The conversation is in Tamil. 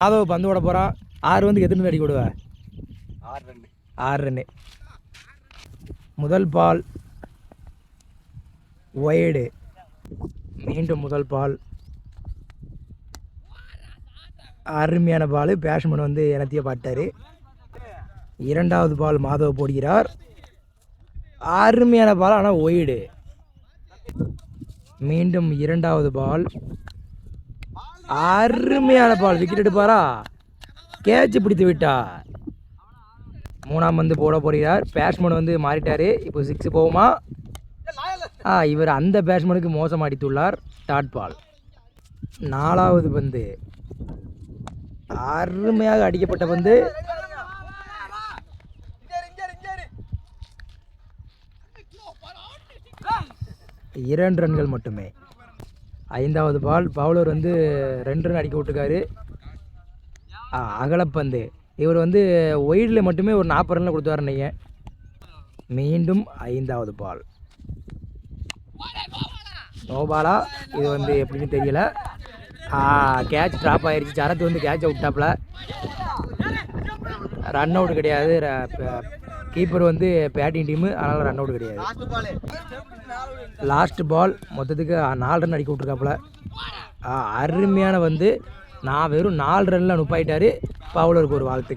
மாதவ பந்து விட போகிறான். 6 வந்து எத்தனை அடிக்க விடுவேன்? 6 ரன்னு. முதல் பால் ஒய்டு. மீண்டும் முதல் பால். அருமையான பால். பேட்ஸ்மேன் வந்து எனத்தையே பாட்டார். இரண்டாவது பால் மாதவ போடுகிறார். அருமையான பால், ஆனால் ஒய்டு. மீண்டும் இரண்டாவது பால். அருமையான பால். விக்கெட் எடுப்பாரா? கேட்ச் பிடித்து விட்டார். மூணாம் பந்து போட போகிறார். பேட்ஸ்மேன் வந்து மாறிட்டார். இப்போ 6 போகுமா? இவர் அந்த பேட்ஸ்மேனுக்கு மோசம் அடித்துள்ளார். Dot ball. நாலாவது பந்து. அருமையாக அடிக்கப்பட்ட பந்து. இரண்டு ரன்கள் மட்டுமே. ஐந்தாவது பால். பவுலர் வந்து 2 ரன் அடிக்க விட்டுருக்காரு. அகலப்பந்து. இவர் வந்து ஒயிடில் மட்டுமே ஒரு 40 ரனில் கொடுத்தாரு நீங்கள். மீண்டும் ஐந்தாவது பால். நோபாலா? இது வந்து எப்படின்னு தெரியல. கேட்ச் ட்ராப் ஆகிடுச்சு. சரத்து வந்து கேட்சை விட்டாப்புல. ரன் அவுட் கிடையாது. கீப்பர் வந்து பேட்டிங் டீமு, அதனால் ரன் அவுட் கிடையாது. Last ball. மொத்தத்துக்கு 4 ரன் அடிக்க விட்ருக்காப்புல. அருமையான வந்து நான் வெறும் 4 ரனில் நுப்பாயிட்டார். பவுலருக்கு ஒரு வாழ்த்து.